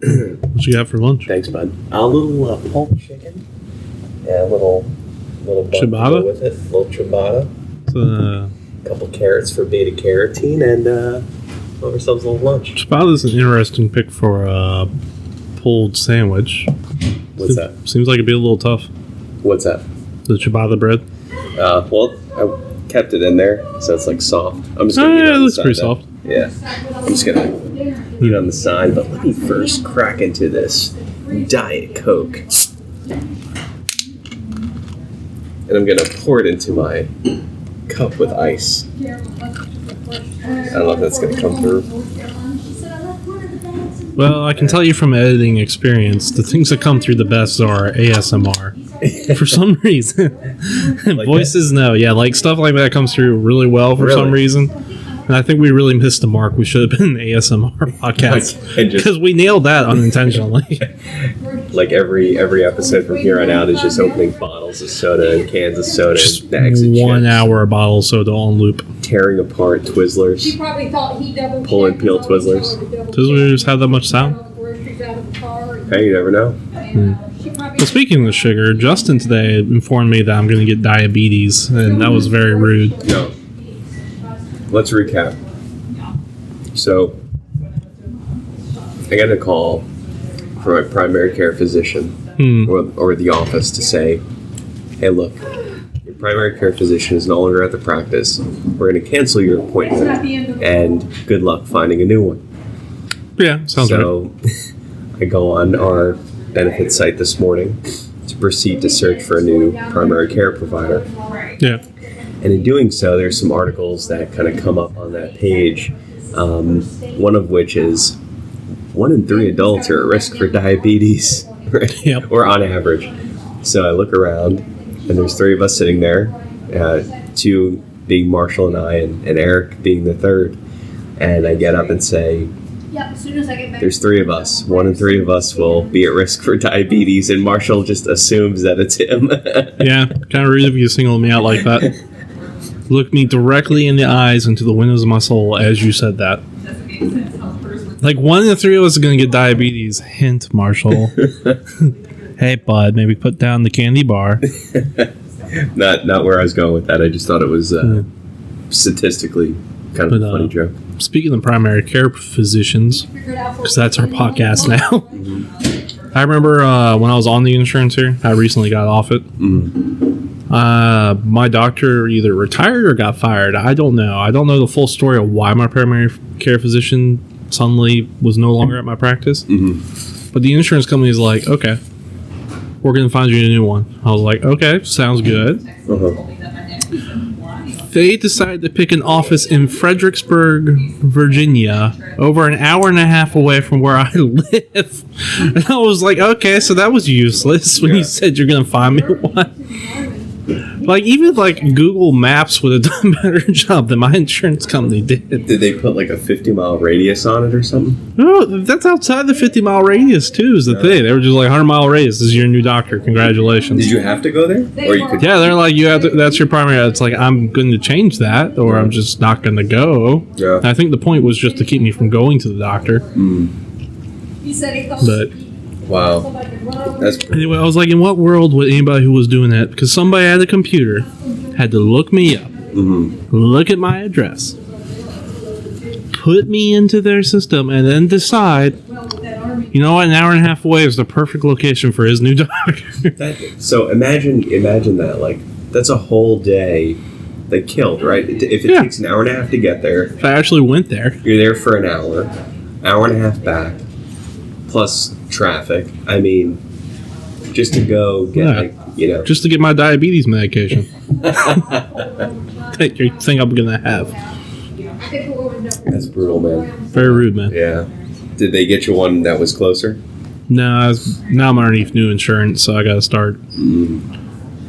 What you got for lunch? Thanks, bud. A little pulled chicken. Yeah, a little ciabatta with it. A little ciabatta. A couple carrots for beta carotene, and have ourselves a little lunch. Ciabatta is an interesting pick for a pulled sandwich. What's that? Seems like it'd be a little tough. What's that? The ciabatta bread. Well, I kept it in there, so it's like soft. I'm just gonna it looks pretty soft. Yeah, I'm just gonna eat on the side, but let me first crack into this Diet Coke, and I'm gonna pour it into my cup with ice. I don't know if that's gonna come through. Well, I can tell you from editing experience, the things that come through the best are ASMR. For some reason. Like Voices, no. Yeah, like stuff like that comes through really well for some reason. And I think we really missed the mark. We should have been an ASMR podcast. Because we nailed that unintentionally. Like every episode from here on out is just opening bottles of soda and cans of soda. Just and bags of 1 chips. hour of bottle of soda on loop. Tearing apart Twizzlers. She probably thought he double Pull and peel Twizzlers. Twizzlers have that much sound? Hey, you never know. Well, speaking of sugar, Justin today informed me that I'm going to get diabetes, and that was very rude. No. Let's recap. So, I got a call from my primary care physician or the office to say, hey, look, your primary care physician is no longer at the practice. We're going to cancel your appointment, and good luck finding a new one. Yeah, sounds right. So, I go on our benefit site this morning to proceed to search for a new primary care provider. Yeah. And in doing so, there's some articles that kind of come up on that page, one of which is 1 in 3 adults are at risk for diabetes, right? Yep. Or on average. So I look around, and there's 3 of us sitting there, 2 being Marshall and I, and Eric being the third. And I get up and say, as soon as I get back. there's 3 of us. 1 in 3 of us will be at risk for diabetes, and Marshall just assumes that it's him. Yeah, kind of rude of you to single me out like that. Look me directly in the eyes into the windows of my soul as you said that. Like 1 in the 3 of us is going to get diabetes. Hint, Marshall. Hey, bud, maybe put down the candy bar. Not where I was going with that. I just thought it was statistically kind of a funny joke. Speaking of primary care physicians, because that's our podcast now. I remember when I was on the insurance here, I recently got off it. My doctor either retired or got fired. I don't know. I don't know the full story of why my primary care physician suddenly was no longer at my practice. But the insurance company is like, okay, we're going to find you a new one. I was like, okay, sounds good. They decided to pick an office in Fredericksburg, Virginia, over an hour and a half away from where I live. And I was like, okay, so that was useless when you said you're going to find me one. Like, even like Google Maps would have done a better job than my insurance company did. Did they put like a 50-mile radius on it or something? No, that's outside the 50-mile radius, too, is the thing. They were just like, 100-mile radius, this is your new doctor. Congratulations. Did you have to go there? Or you could? Yeah, they're like, you have to, that's your primary. It's like, I'm going to change that, or I'm just not going to go. Yeah. And I think the point was just to keep me from going to the doctor. But Wow. anyway, I was like, in what world would anybody who was doing that? Because somebody at a computer had to look me up, look at my address, put me into their system, and then decide, you know what, an hour and a half away is the perfect location for his new doctor. So imagine that. Like, that's a whole day they killed, right? If it takes an hour and a half to get there. If I actually went there. You're there for an hour and a half back, plus traffic. I mean, just to go get, just to get my diabetes medication. That you think I'm going to have. That's brutal, man. Very rude, man. Yeah. Did they get you one that was closer? No, now I'm underneath new insurance, so I got to start.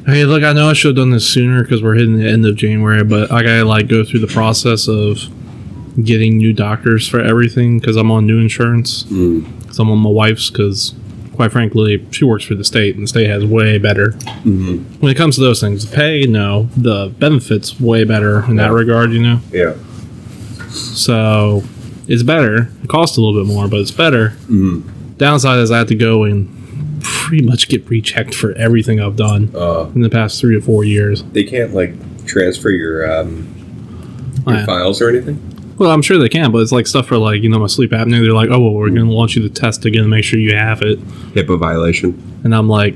Hey, look, I know I should have done this sooner because we're hitting the end of January, but I got to go through the process of getting new doctors for everything because I'm on new insurance. Because I'm on my wife's because, quite frankly, she works for the state, and the state has way better. When it comes to those things, the pay, no. The benefits, way better in that regard, Yeah. So, it's better. It costs a little bit more, but it's better. Downside is I have to go and pretty much get rechecked for everything I've done in the past 3 or 4 years. They can't like transfer your files or anything? Well, I'm sure they can, but it's like stuff for like, my sleep apnea. They're like, oh, well, we're going to want you to test again to make sure you have it. HIPAA violation. And I'm like,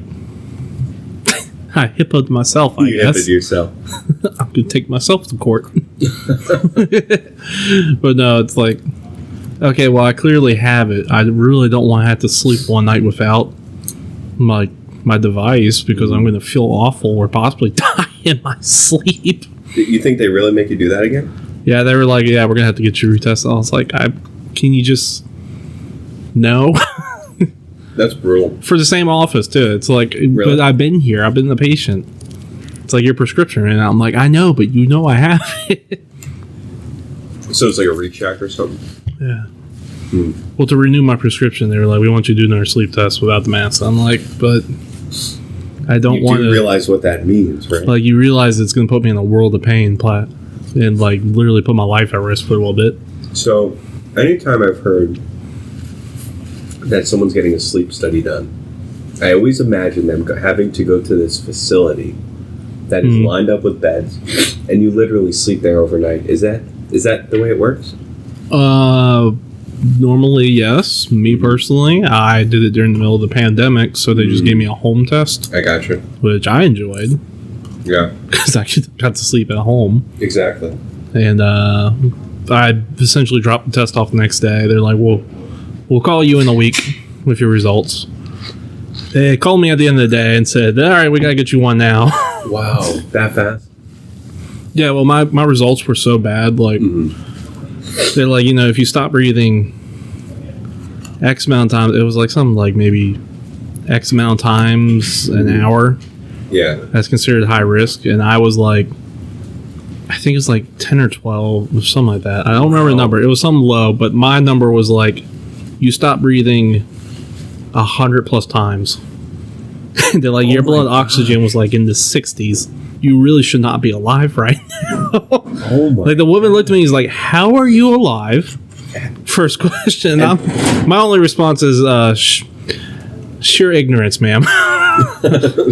I HIPAA'd myself, I guess. HIPAA'd yourself. I'm going to take myself to court. But no, it's like, okay, well, I clearly have it. I really don't want to have to sleep one night without my device because I'm going to feel awful or possibly die in my sleep. You think they really make you do that again? Yeah, they were like, yeah, we're going to have to get you retested. I was like, can you just... No? That's brutal. For the same office, too. It's like, really? But I've been here. I've been the patient. It's like your prescription. And I'm like, I know, but I have it. So it's like a recheck or something? Yeah. Well, to renew my prescription, they were like, we want you to do another sleep test without the mask. I'm like, but I don't want to... You realize what that means, right? Like, you realize it's going to put me in a world of pain, and like literally put my life at risk for a little bit. So, anytime I've heard that someone's getting a sleep study done, I always imagine them having to go to this facility that is lined up with beds, and you literally sleep there overnight. Is that the way it works? Normally, yes. Me personally, I did it during the middle of the pandemic, so they just gave me a home test. I gotcha. Which I enjoyed. Yeah. Because I got to sleep at home. Exactly. And I essentially dropped the test off the next day. They're like, we'll call you in a week with your results. They called me at the end of the day and said, all right, we got to get you one now. Wow. That fast? Yeah, well, my results were so bad. Like, they're like, if you stop breathing X amount of times, it was like something like maybe X amount of times an hour. Yeah. That's considered high risk. And I was like, I think it's like 10 or 12 or something like that. I don't remember the number. It was something low, but my number was like, you stop breathing 100 plus times. They're like, your blood oxygen was like in the 60s. You really should not be alive right now. Oh my. Like the woman looked at me, he's like, how are you alive? First question. My only response is sheer ignorance, ma'am.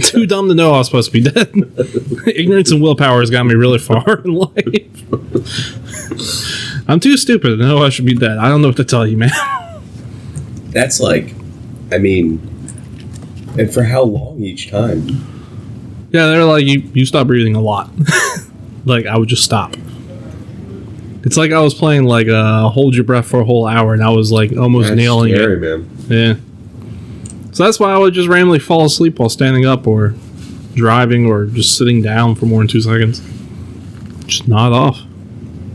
Too dumb to know I was supposed to be dead. Ignorance and willpower has got me really far in life. I'm too stupid to know I should be dead. I don't know what to tell you, man. That's like, and for how long each time? Yeah, they're like, you stop breathing a lot. Like, I would just stop. It's like I was playing like Hold Your Breath for a whole hour, and I was like almost nailing scary, it. Man. Yeah. So that's why I would just randomly fall asleep while standing up or driving or just sitting down for more than 2 seconds. Just nod off.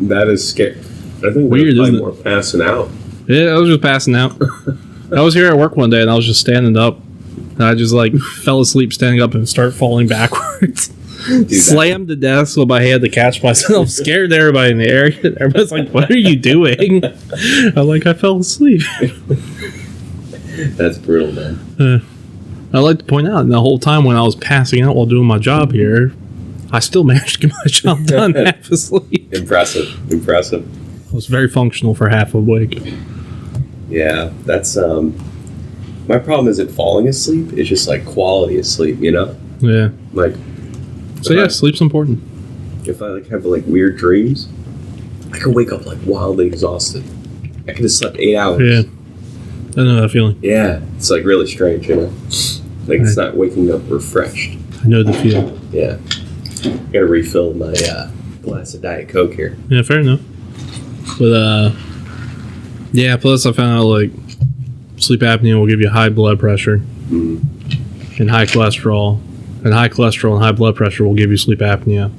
That is scary. I think weird, isn't it? More passing out. Yeah, I was just passing out. I was here at work one day and I was just standing up. And I just like fell asleep standing up and start falling backwards. Slammed the desk with my hand to catch myself. Scared everybody in the area. Everybody's like, what are you doing? I'm like, I fell asleep. That's brutal, man. I'd like to point out, the whole time when I was passing out while doing my job here, I still managed to get my job done half asleep. Impressive. I was very functional for half awake. Yeah, that's my problem isn't falling asleep. It's just like quality of sleep, Yeah. Like. So yeah, sleep's important. If I like have like weird dreams, I can wake up like wildly exhausted. I could have slept 8 hours. Yeah. I know that feeling. Yeah, it's like really strange, Like it's not waking up refreshed. I know the feeling. Yeah. Gotta refill my glass of Diet Coke here. Yeah, fair enough. But yeah, plus I found out like sleep apnea will give you high blood pressure and high cholesterol. And high cholesterol and high blood pressure will give you sleep apnea.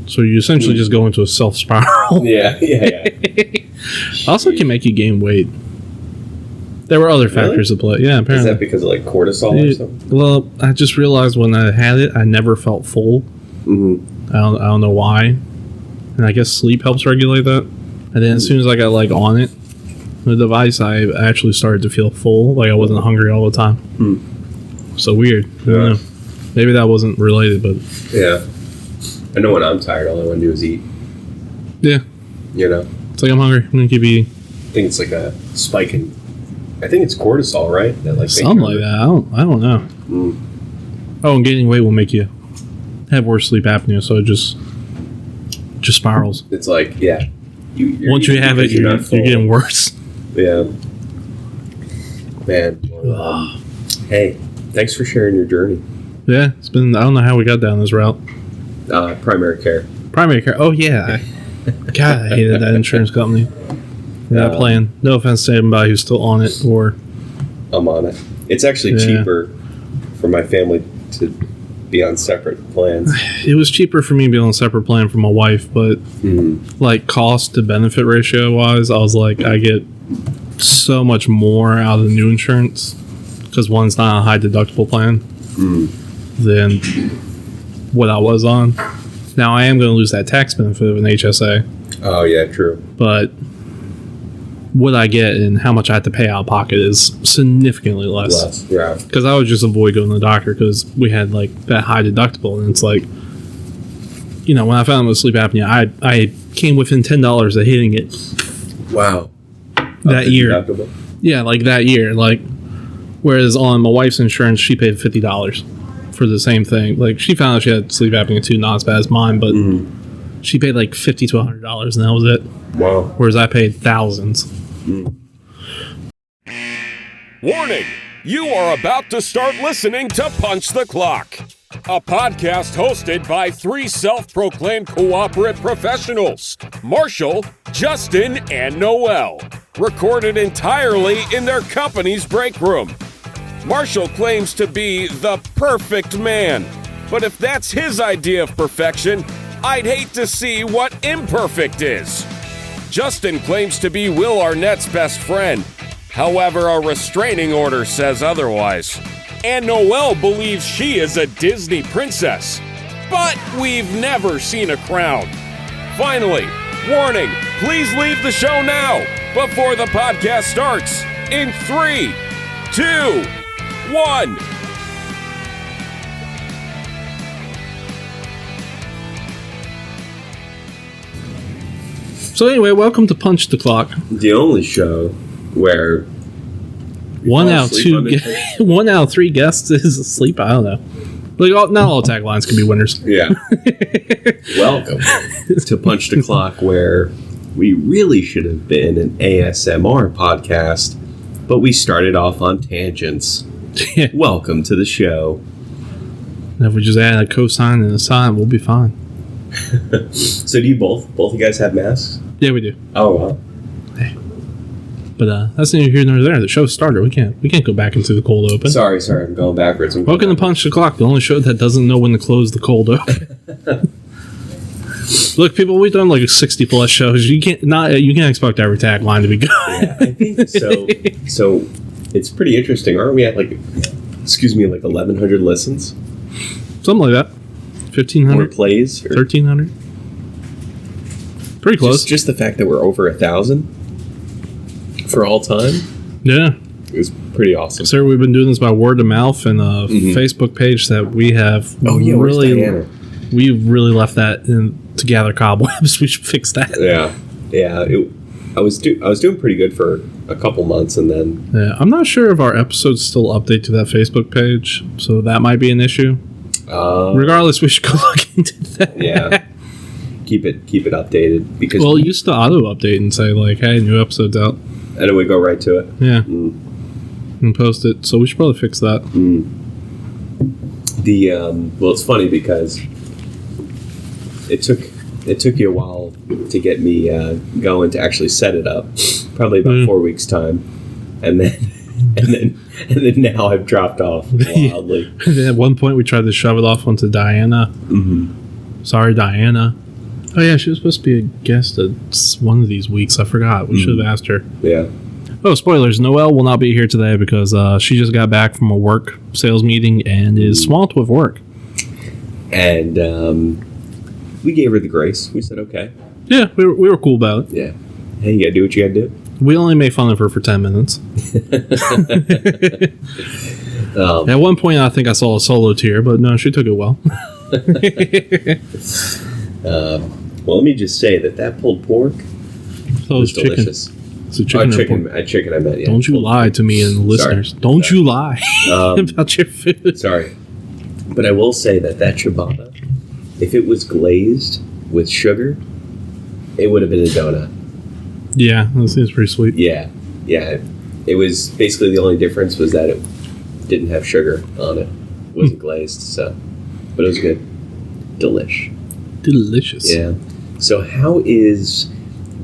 So you essentially just go into a self-spiral. Yeah. Also can make you gain weight. There were other factors at play. Yeah, apparently. Is that because of like cortisol or something? Well, I just realized when I had it, I never felt full. Mm-hmm. I don't know why. And I guess sleep helps regulate that. And then as soon as I got like on it, the device, I actually started to feel full. Like I wasn't hungry all the time. So weird. I don't know. Maybe that wasn't related, but... Yeah. I know when I'm tired, all I want to do is eat. Yeah. You know? It's like I'm hungry. I'm going to keep eating. I think it's like a spike in I think it's cortisol, right? That like something like that. I don't know. Oh, and gaining weight will make you have worse sleep apnea, so it just spirals. It's like, yeah. Once you have it, you're getting worse. Yeah. Man. Hey, thanks for sharing your journey. Yeah, it's been. I don't know how we got down this route. Primary care. Primary care. Oh yeah. God, I hated that insurance company. That plan. No offense to anybody who's still on it or. I'm on it. It's actually cheaper for my family to be on separate plans. It was cheaper for me to be on a separate plan for my wife, but like cost to benefit ratio wise, I was like, I get so much more out of the new insurance because one's not a high deductible plan than what I was on. Now I am going to lose that tax benefit of an HSA. Oh yeah, true. But what I get and how much I have to pay out of pocket is significantly less. Yeah. Because I would just avoid going to the doctor because we had like that high deductible, and it's like, you know, when I found out with sleep apnea, I came within $10 of hitting it. Wow. That year. Deductible? Yeah, like that year. Like, whereas on my wife's insurance, she paid $50 for the same thing. Like, she found out she had sleep apnea too, not as bad as mine, but she paid like $50 to $100, and that was it. Wow. Whereas I paid thousands. Warning! You are about to start listening to Punch the Clock, a podcast hosted by three self-proclaimed cooperative professionals, Marshall, Justin, and Noel, recorded entirely in their company's break room. Marshall claims to be the perfect man, but if that's his idea of perfection, I'd hate to see what imperfect is. Justin claims to be Will Arnett's best friend. However, a restraining order says otherwise. And Noelle believes she is a Disney princess. But we've never seen a crown. Finally, warning, please leave the show now before the podcast starts. In 3, 2, 1. So anyway, welcome to Punch the Clock. The only show where one out of 3 guests is asleep. I don't know. Like, not all taglines can be winners. Yeah. Welcome to Punch the Clock, where we really should have been an ASMR podcast, but we started off on tangents. Welcome to the show. And if we just add a cosine and a sine, we'll be fine. So do you both of you guys have masks? Yeah, we do. Oh wow. But that's neither here nor there. The show started. We can't go back into the cold open. Sorry, I'm going backwards. Welcome to Punch the Clock, the only show that doesn't know when to close the cold open. Look, people, we've done like 60 plus shows. You can't expect every tagline to be good. Yeah, I think so. So it's pretty interesting. Aren't we at like 1,100 listens? Something like that. 1,500 More plays? 1,300. Pretty close. Just the fact that we're over 1,000 for all time. Yeah. It was pretty awesome. Sir, we've been doing this by word of mouth and a Facebook page that we have we've really left that to gather cobwebs. We should fix that. Yeah. I was doing pretty good for a couple months, and then I'm not sure if our episodes still update to that Facebook page, so that might be an issue. Regardless, we should go look into that. Yeah. Keep it updated because it used to auto update and say like, "Hey, new episode's out," and then we go right to it. Yeah, and post it. So we should probably fix that. It's funny because it took you a while to get me going to actually set it up. Probably about 4 weeks time, and then now I've dropped off wildly. And then at one point we tried to shove it off onto Diana. Sorry, Diana. Oh yeah, she was supposed to be a guest at one of these weeks. I forgot. We should have asked her. Yeah. Oh, spoilers. Noelle will not be here today because she just got back from a work sales meeting and is swamped with work. And we gave her the grace. We said, okay. Yeah, we were cool about it. Yeah. Hey, you gotta do what you gotta do. We only made fun of her for 10 minutes. At one point, I think I saw a solo tear, but no, she took it well. Well, let me just say that pulled pork was delicious. It's a chicken report. Chicken I meant, yeah. Don't you lie to me and the listeners. Don't you lie about your food. Sorry. But I will say that ciabatta, if it was glazed with sugar, it would have been a donut. Yeah, that seems pretty sweet. Yeah. It was basically the only difference was that it didn't have sugar on it. It wasn't glazed, but it was good. Delicious. Yeah. So how is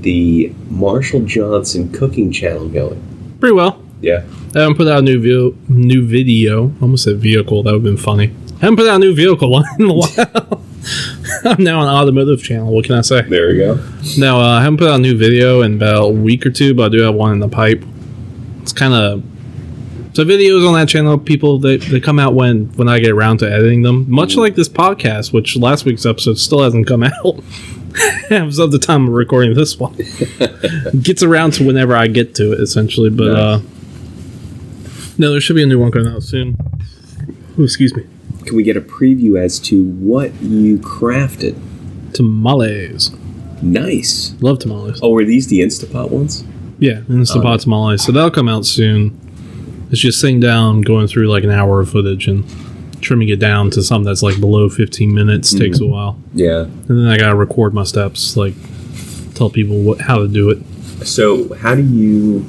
the Marshall Johnson cooking channel going? Pretty well. Yeah. I haven't put out a new video. I almost said vehicle. That would have been funny. I haven't put out a new vehicle in a while. I'm now an automotive channel. What can I say? There we go. No, I haven't put out a new video in about a week or two, but I do have one in the pipe. It's kind of... So videos on that channel, people, they come out when I get around to editing them. Much like this podcast, which last week's episode still hasn't come out. As of the time of recording this one. Gets around to whenever I get to it, essentially. But, nice. No, there should be a new one coming out soon. Oh, excuse me. Can we get a preview as to what you crafted? Tamales. Nice. Love tamales. Oh, were these the Instapot ones? Yeah, Instapot tamales. So that'll come out soon. It's just sitting down, going through like an hour of footage and trimming it down to something that's like below 15 minutes. Takes a while. Yeah. And then I gotta record my steps, like tell people how to do it. So how do you...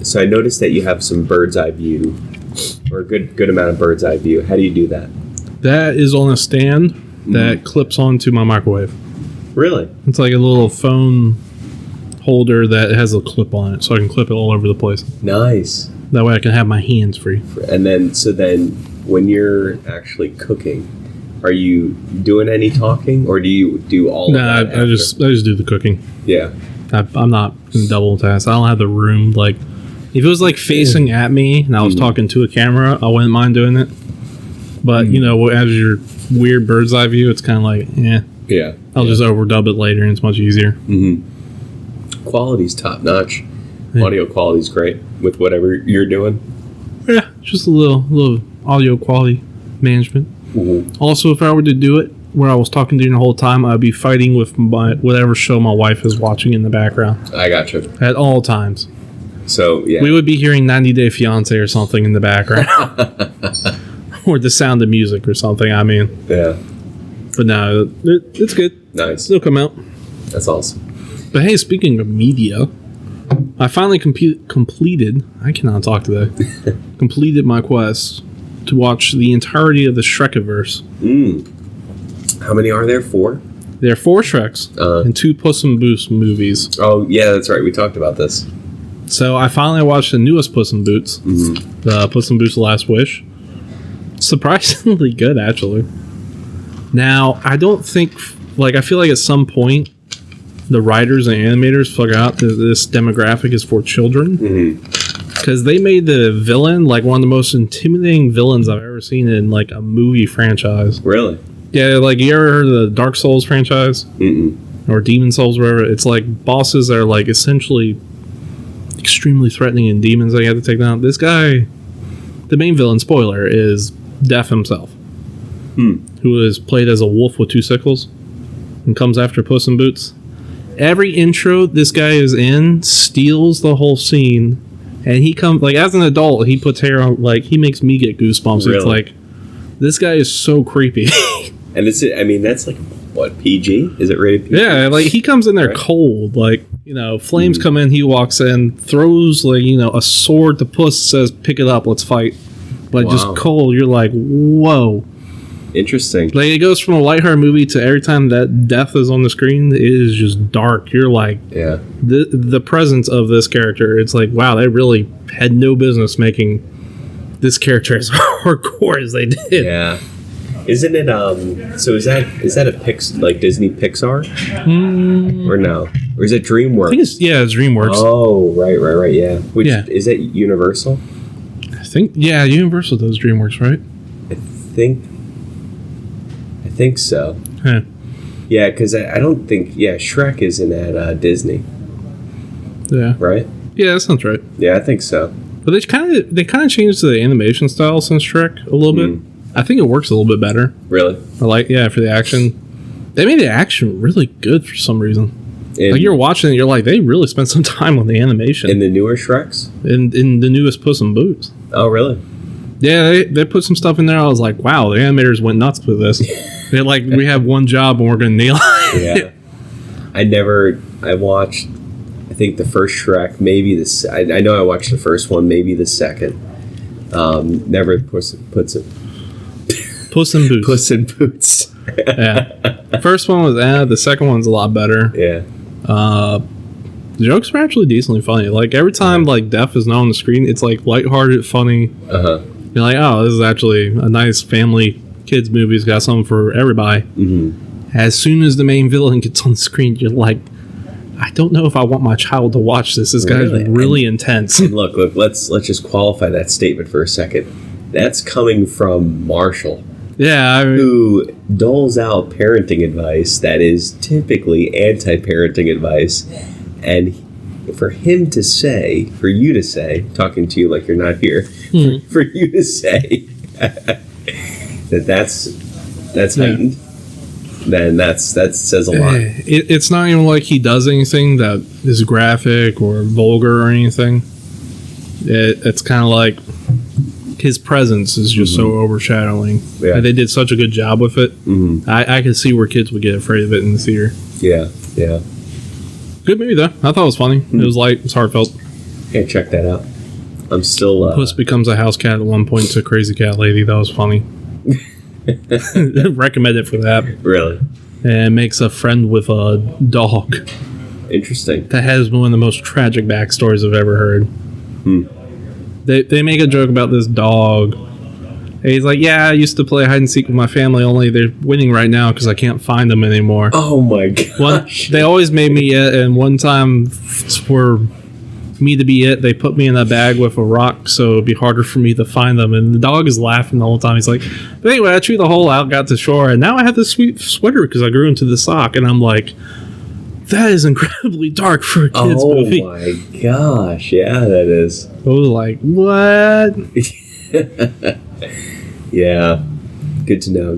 So I noticed that you have some bird's eye view, or a good amount of bird's eye view. How do you do that? That is on a stand that clips onto my microwave. Really? It's like a little phone holder that has a clip on it, so I can clip it all over the place. Nice. That way I can have my hands free. And then, when you're actually cooking, are you doing any talking, or do you do all of that? I just do the cooking. Yeah. I'm not in double task. I don't have the room. Like, if it was like facing at me and I was talking to a camera, I wouldn't mind doing it. But you know, as your weird bird's eye view, it's kind of like, yeah. I'll just overdub it later, and it's much easier. Quality's top notch. Yeah. Audio quality's great with whatever you're doing. Yeah, just a little audio quality management. Also, if I were to do it where I was talking during the whole time, I'd be fighting with whatever show my wife is watching in the background. I gotcha. At all times. So, yeah. We would be hearing 90 Day Fiancé or something in the background. Or The Sound of Music or something, I mean. Yeah. But no, it's good. Nice. It'll come out. That's awesome. But hey, speaking of media, I finally completed, I cannot talk today, completed my quest to watch the entirety of the Shrekiverse. How many are there? 4? There are 4 Shreks and 2 Puss in Boots movies. Oh, yeah, that's right. We talked about this. So I finally watched the newest Puss in Boots, the Puss in Boots: The Last Wish. Surprisingly good, actually. Now, I don't think, I feel like at some point, the writers and animators figured out that this demographic is for children. Because they made the villain, one of the most intimidating villains I've ever seen in, a movie franchise. Really? Yeah, you ever heard of the Dark Souls franchise? Or Demon Souls, whatever. It's bosses that are, essentially extremely threatening and demons that you have to take down. This guy, the main villain, spoiler, is Death himself. Who is played as a wolf with 2 sickles and comes after Puss in Boots. Every intro this guy is in steals the whole scene, and he comes as an adult, he puts hair on, he makes me get goosebumps. Really? It's this guy is so creepy. And that's what, PG? Is it rated PG? Yeah, he comes in there cold, flames come in, he walks in, throws a sword to Puss, says pick it up, let's fight. Just cold, you're whoa. Interesting. It goes from a lighthearted movie to every time that Death is on the screen, it is just dark. You're yeah. The presence of this character, it's wow, they really had no business making this character as hardcore as they did. Yeah. Isn't it, so is that a Disney Pixar? Or no? Or is it DreamWorks? I think it's DreamWorks. Oh, right, yeah. Is that Universal? I think, Universal does DreamWorks, right? I think so. Huh. Yeah, because I don't think... Yeah, Shrek isn't at Disney. Yeah. Right? Yeah, that sounds right. Yeah, I think so. But they kind of changed the animation style since Shrek a little bit. I think it works a little bit better. Really? For the action. They made the action really good for some reason. Like you're watching it, you're like, they really spent some time on the animation. In the newer Shreks? In the newest Puss in Boots. Oh, really? Yeah, they put some stuff in there. I was like, wow, the animators went nuts with this. They're like, we have one job and we're going to nail it. Yeah. I watched, I think the first Shrek, maybe I know I watched the first one, maybe the second. Never Puss in Boots. Puss in Boots. Puss in Boots. Yeah. First one was the second one's a lot better. Yeah. The jokes are actually decently funny. Like every time like Death is not on the screen, it's like lighthearted, funny. You're like, oh, this is actually a nice family kids movie. It's got something for everybody. As soon as the main villain gets on the screen, you're like, I don't know if I want my child to watch this. This guy's really intense. And look, let's just qualify that statement for a second. That's coming from Marshall. Yeah, who doles out parenting advice that is typically anti-parenting advice, and for you to say, talking to you like you're not here, for you to say that's heightened, then that says a lot. It's not even like he does anything that is graphic or vulgar or anything. It's kind of like his presence is just so overshadowing. Yeah. And they did such a good job with it. I could see where kids would get afraid of it in the theater. Yeah. Good movie though. I thought it was funny. It was light. It was heartfelt. Yeah, check that out. I'm still. Puss becomes a house cat at one point to a crazy cat lady. That was funny. Recommend it for that. Really? And makes a friend with a dog. Interesting. That has one of the most tragic backstories I've ever heard. They make a joke about this dog. And he's like, yeah, I used to play hide and seek with my family, only they're winning right now because I can't find them anymore. Oh my gosh. They always made me it, and one time for me to be it, they put me in a bag with a rock so it'd be harder for me to find them. And the dog is laughing the whole time. He's like, but anyway, I chewed the hole out, got to shore, and now I have this sweet sweater because I grew into the sock. And I'm like, that is incredibly dark for a kid's movie. Oh my gosh, yeah, that is. I was like, what? Yeah, good to know.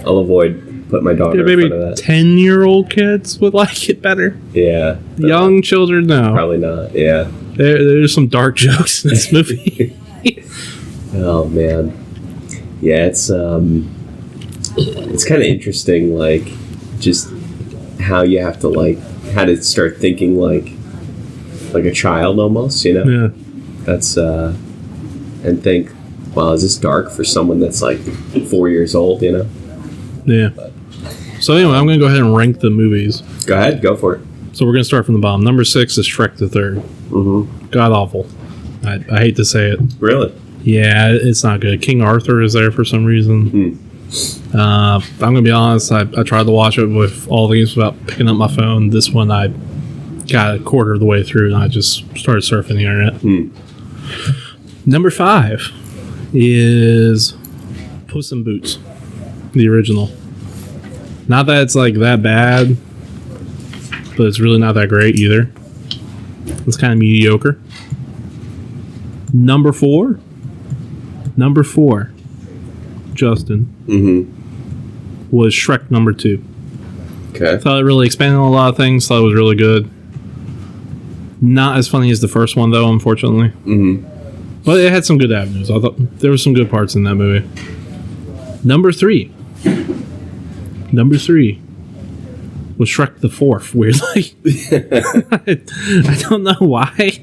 I'll avoid putting my daughter in front of that. 10-year-old kids would like it better. Yeah. Young children, no. Probably not, yeah. There's some dark jokes in this movie. Oh, man. Yeah, it's kind of interesting, like, just how you have to, like, how to start thinking like a child almost, you know? Yeah. That's, and think, wow, is this dark for someone that's, like, 4 years old, you know? Yeah. So anyway, I'm going to go ahead and rank the movies. Go ahead, go for it. So we're going to start from the bottom. Number 6 is Shrek the Third. God awful. I hate to say it. Really? Yeah, it's not good. King Arthur is there for some reason. I'm going to be honest, I tried to watch it with all these without picking up my phone. This one I got a quarter of the way through and I just started surfing the internet. Number 5 is Puss in Boots, the original. Not that it's like that bad, but it's really not that great either. It's kind of mediocre. Number 4, Justin, was Shrek number 2. Okay. I thought it really expanded on a lot of things. Thought it was really good. Not as funny as the first one, though, unfortunately. But it had some good avenues. I thought there were some good parts in that movie. Number 3 was Shrek the Fourth, weirdly. I don't know why,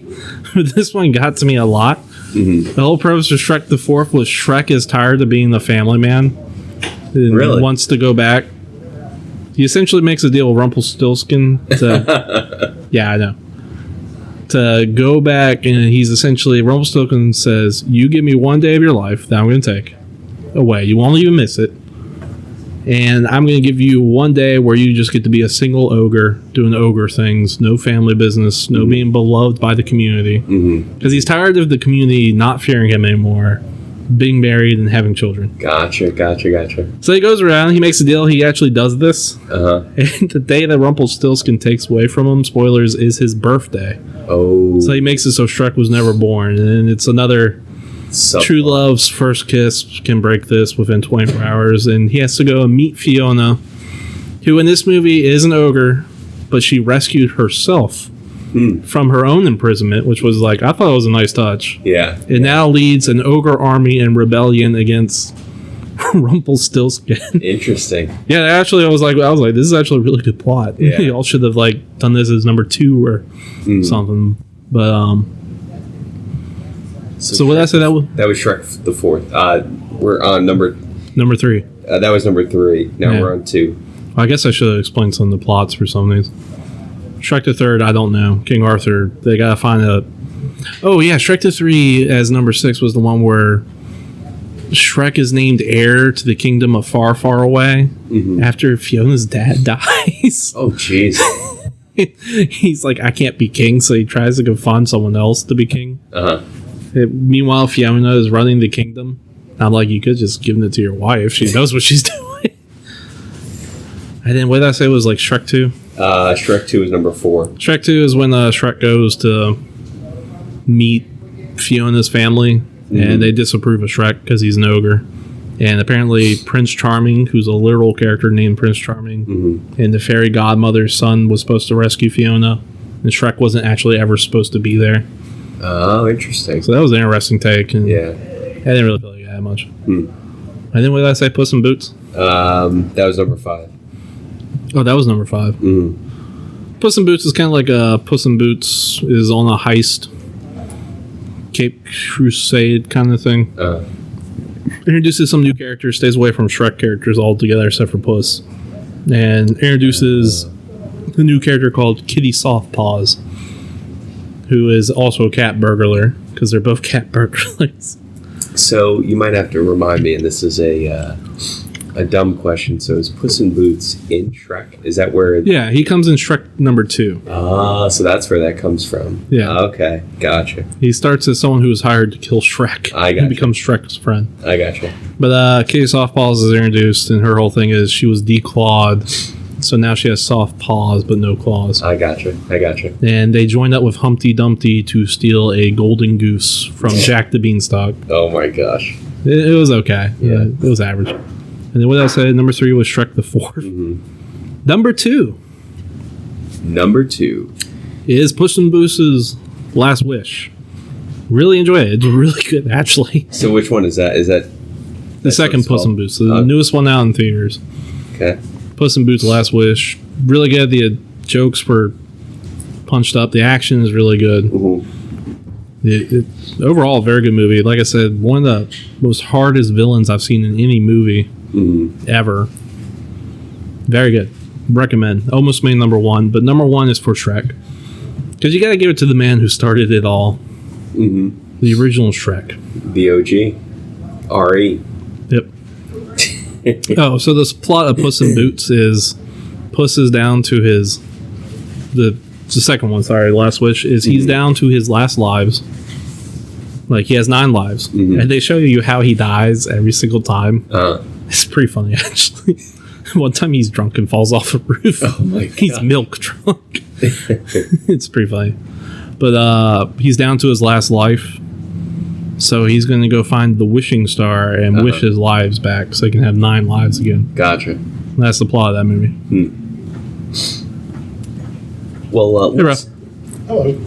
but this one got to me a lot. The whole premise of Shrek the Fourth was Shrek is tired of being the family man and wants to go back. He essentially makes a deal with Rumpelstiltskin to... Yeah, I know. To go back, and he's essentially... Rumpelstiltskin says, you give me one day of your life that I'm going to take away. You won't even miss it. And I'm going to give you one day where you just get to be a single ogre doing ogre things. No family business. No being beloved by the community. Because he's tired of the community not fearing him anymore. Being married and having children. Gotcha. So he goes around. He makes a deal. He actually does this. And the day that Rumpelstiltskin takes away from him, spoilers, is his birthday. Oh. So he makes it so Shrek was never born. And it's another... True love's first kiss can break this within 24 hours, and he has to go and meet Fiona, who in this movie is an ogre, but she rescued herself from her own imprisonment, which was like, I thought it was a nice touch. Yeah. It now leads an ogre army in rebellion against Rumpelstiltskin. Interesting. Yeah, actually, I was like, this is actually a really good plot. Yeah. Y'all should have like done this as number 2 or something. But so what did I say that was? That was Shrek the Fourth. We're on number 3. That was number 3. Now we're on 2. Well, I guess I should have explained some of the plots for some of these. Shrek the Third, I don't know. King Arthur, they gotta find a. Oh yeah, Shrek the 3 as number 6 was the one where Shrek is named heir to the kingdom of Far, Far Away after Fiona's dad dies. Oh jeez. He's like, I can't be king, so he tries to go find someone else to be king. Meanwhile, Fiona is running the kingdom. I'm like, you could just give it to your wife. She knows what she's doing. And then what did I say was like Shrek 2? Shrek 2 is number 4. Shrek 2 is when Shrek goes to meet Fiona's family, and they disapprove of Shrek because he's an ogre. And apparently Prince Charming, who's a literal character named Prince Charming, and the fairy godmother's son was supposed to rescue Fiona, and Shrek wasn't actually ever supposed to be there. Oh, interesting. So that was an interesting take. And Yeah. I didn't really feel like it had much. And then what did I say? Puss in Boots? That was number 5. Oh, that was number 5. Puss in Boots is kind of like Puss in Boots is on a heist, Cape Crusade kind of thing. Introduces some new characters, stays away from Shrek characters altogether except for Puss, and introduces a new character called Kitty Softpaws, who is also a cat burglar because they're both cat burglars. So you might have to remind me, and this is a dumb question. So is Puss in Boots in Shrek? Is that where? Yeah, he comes in Shrek number 2. So that's where that comes from. Yeah. Okay, gotcha. He starts as someone who was hired to kill Shrek. I gotcha. He becomes Shrek's friend. I gotcha. But Kitty Softpaws is introduced, and her whole thing is she was declawed, so now she has soft paws but no claws. I gotcha. And they joined up with Humpty Dumpty to steal a golden goose from Jack the Beanstalk. Oh my gosh. It was okay. Yeah. It was average. And then what else I said? Number 3 was Shrek the Fourth. Number 2 is Puss in Boots' Last Wish. Really enjoy it. It's really good, actually. So which one is that? Is that The second Puss in Boots, the newest one out in theaters. Okay. Puss in Boots' Last Wish. Really good. The jokes were punched up. The action is really good. Overall, a very good movie. Like I said, one of the most hardest villains I've seen in any movie ever. Very good. Recommend. Almost made number 1, but number 1 is for Shrek. Because you got to give it to the man who started it all. The original Shrek. The OG. R.E. Yep. Oh, so this plot of Puss in Boots is Puss is down to his... The second one, sorry, Last Wish, is he's down to his last lives. Like, he has 9 lives. And they show you how he dies every single time. It's pretty funny, actually. One time he's drunk and falls off a roof. Oh my god. He's milk drunk. It's pretty funny. But he's down to his last life. So he's going to go find the wishing star and wish his lives back so he can have 9 lives again. Gotcha. And that's the plot of that movie. Well, Hey, Ralph. Hello.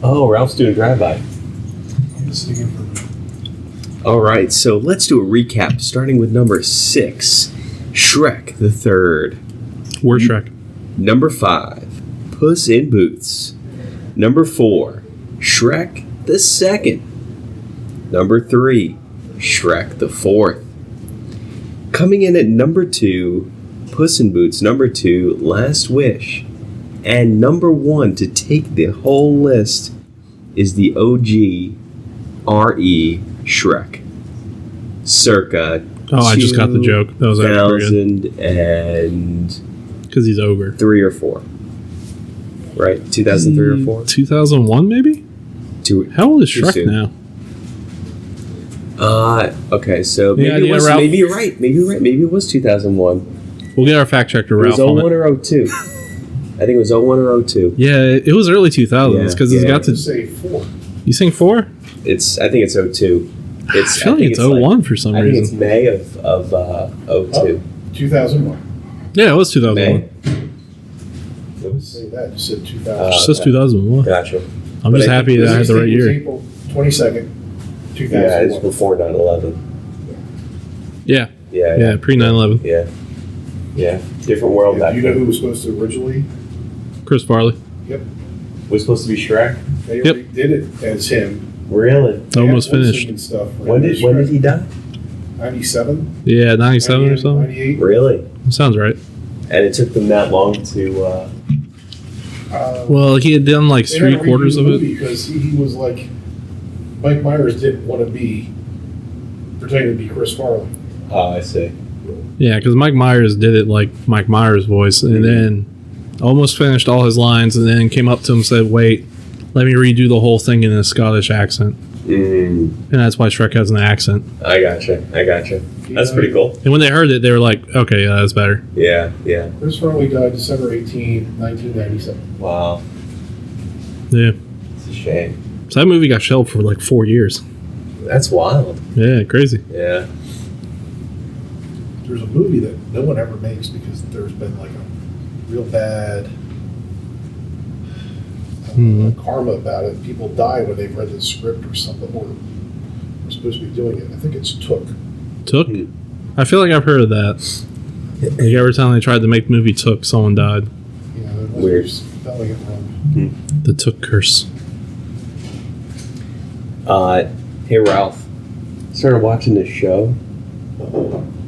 Oh, Ralph's doing drive-by. I'm just thinking for All right, so let's do a recap, starting with number 6, Shrek the Third. We're Shrek. Number 5, Puss in Boots. Number 4, Shrek the Second. Number 3, Shrek the Fourth. Coming in at number 2, Puss in Boots. Number 2, Last Wish. And number 1 to take the whole list is the OG R.E. Shrek. Circa Oh, I just got the joke. That was actually good. 2003 Because he's ogre. or 4. Right? 2003 or 4? 2001, maybe? How old is Too Shrek soon. now? Okay, so maybe, Yeah, it was, Ralph. maybe you're right. Maybe it was 2001. We'll get our fact checker, It was Ralph. on 01 it. or 02. I think it was 01 or 02. Yeah, it was early 2000s because it's Yeah. got to. say 4. You saying 4? I think it's 02. I feel like it's 01 for some I think it's reason. May of 02. 2001. Yeah, it was 2001. May. It was that. It said 2000. It says 2001. Gotcha. I'm But just I happy that I had the right year. April 22nd, 2001. Yeah, it's before 9/11. Yeah. Yeah. Yeah, pre 9/11. Yeah. Yeah. Different world Yeah, back do you know who then. was supposed to originally? Chris Farley. Yep. Was supposed to be Shrek. They Yep. already did it as him. Really? Almost And Olsen finished. and stuff. When did he die? 97? Yeah, 97 or something. 98? Really? Sounds right. And it took them that long to. Well, he had done like They had to 3/4 redo of the it. movie because he was like, Mike Myers didn't want to pretending to be Chris Farley. Oh, I see. Yeah, because Mike Myers did it like Mike Myers' voice, and then almost finished all his lines, and then came up to him and said, "Wait, let me redo the whole thing in a Scottish accent." And that's why Shrek has an accent. I gotcha. That's pretty cool. And when they heard it, they were like, "Okay, yeah, that's better." Yeah. Chris Farley died December 18, 1997. Wow. Yeah. It's a shame. So that movie got shelved for like 4 years. That's wild. Yeah, crazy. Yeah. There's a movie that no one ever makes because there's been like a real bad karma about it. People die when they've read the script or something, or are supposed to be doing it. I think it's Took. Took? I feel like I've heard of that. Like every time they tried to make the movie Took, someone died. You know, Weird. spelling it wrong. The Took curse. Hey Ralph, started watching this show.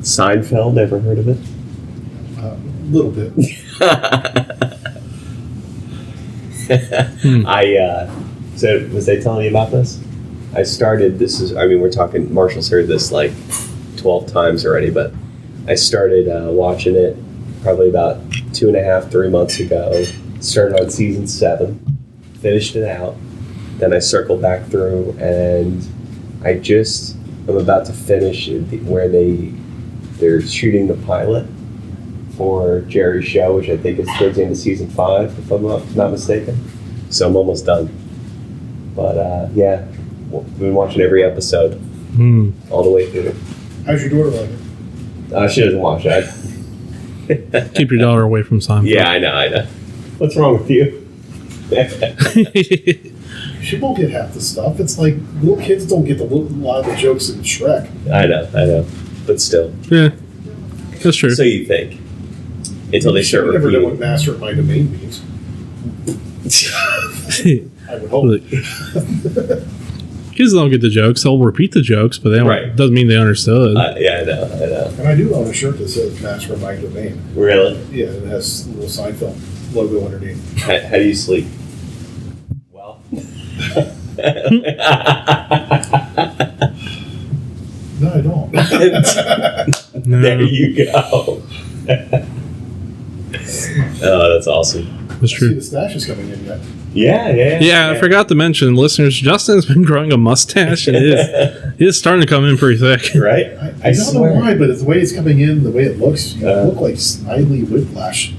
Seinfeld. Ever heard of it? A little bit. So was they telling you about this? I started. We're talking. Marshall's heard this like 12 times already, but I started watching it probably about 2.5, 3 months ago. Started on season 7, finished it out. Then I circled back through, and I'm about to finish it where they're shooting the pilot for Jerry's show, which I think is towards the end of season 5, if I'm not mistaken. So I'm almost done. But yeah, we've been watching every episode all the way through. How's your daughter like it? She doesn't watch it. Keep your daughter away from Seinfeld. Yeah, I know. What's wrong with you? She won't get half the stuff. It's like little kids don't get a lot of the jokes in Shrek. I know. But still. Yeah, that's true. So you think. Until they start You never know what repeating. master of my domain means. I would hope. Look, kids don't get the jokes. They'll repeat the jokes, but they don't. Right. Doesn't mean they understood. Yeah, I know. And I do own a shirt that says master of my domain. Really? Yeah, it has a little Seinfeld logo underneath. How do you sleep? Well. No, I don't. No. There you go. Oh, that's awesome. That's See, true. the stash is coming in yet. Yeah, I forgot to mention, listeners, Justin's been growing a mustache, and it is starting to come in pretty thick. Right? I don't know why, but it's the way it's coming in, the way it looks, you look like Snidely Whiplash.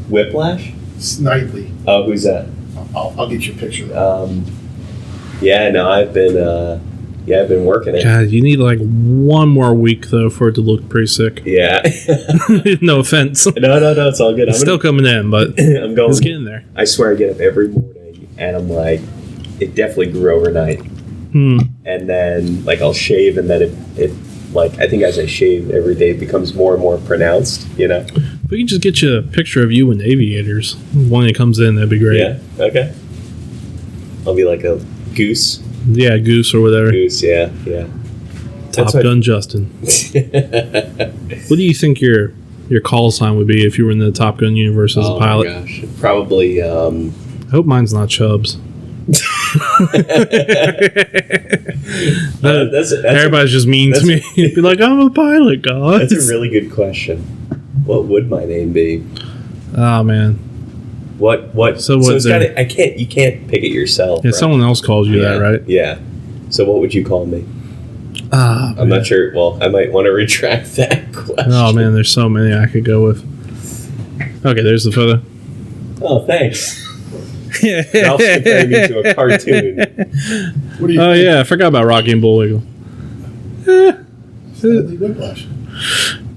Whiplash? Snidely. Oh, who's that? I'll get you a picture. Yeah, no, I've been working it. God, you need like one more week, though, for it to look pretty sick. Yeah. No offense. No, it's all good. It's still coming in, but I'm going. it's getting there. I swear I get up every morning and I'm like, it definitely grew overnight. And then like I'll shave and then it like I think as I shave every day it becomes more and more pronounced, you know? If we can just get you a picture of you in aviators when it comes in, that'd be great. Yeah. Okay. I'll be like a goose. Yeah, Goose or whatever. Goose, yeah. Top Gun Justin. What do you think your call sign would be if you were in the Top Gun universe as a pilot? Oh my gosh. Probably I hope mine's not Chubbs. Everybody's just mean to me. Be like, I'm a pilot, guys. That's a really good question. What would my name be? Oh man. What? So it's gotta, you can't pick it yourself. Yeah, right? someone else calls you that, right? Yeah. So what would you call me? Man. I'm not sure. Well, I might want to retract that question. Oh man, there's so many I could go with. Okay, there's the photo. Oh, thanks. Ralph's comparing me to a cartoon. What do you Oh think? yeah, I forgot about Rocky and Bullwinkle. Snidely Whiplash.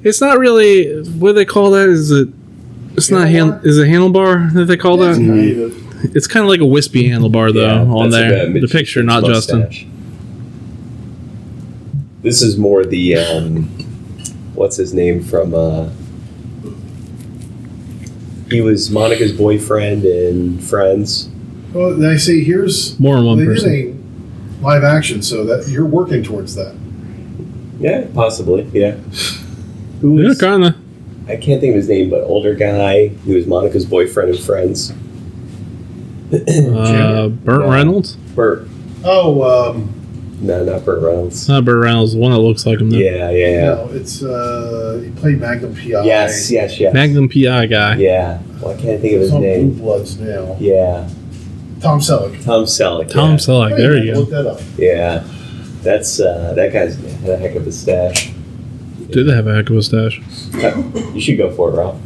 It's not really what do they call that? Is it It's not is it handlebar that they call that? It's kind of like a wispy handlebar though on that's there. like The picture, not mustache. Justin. This is more the what's his name from? He was Monica's boyfriend in Friends. Well, they say here's More than one they person. did a live action, so that you're working towards that. Yeah, possibly. Yeah. Who Yeah, was? kind of. I can't think of his name, but older guy. He was Monica's boyfriend in Friends. Burt No. Reynolds? Burt. Oh, No, not Burt Reynolds. Not Burt Reynolds, the one that looks like him though. Yeah. no, it's he played Magnum PI. Yes. Magnum PI guy. Yeah. Well, I can't think of He's his on Blue name. Bloods now. Yeah. Tom Selleck. Tom Selleck. Tom yeah. Selleck, Hey, there you Look go. that up. Yeah. That's that guy's had a heck of a stash. Did they have a heck of a stash? You should go for it, Rob.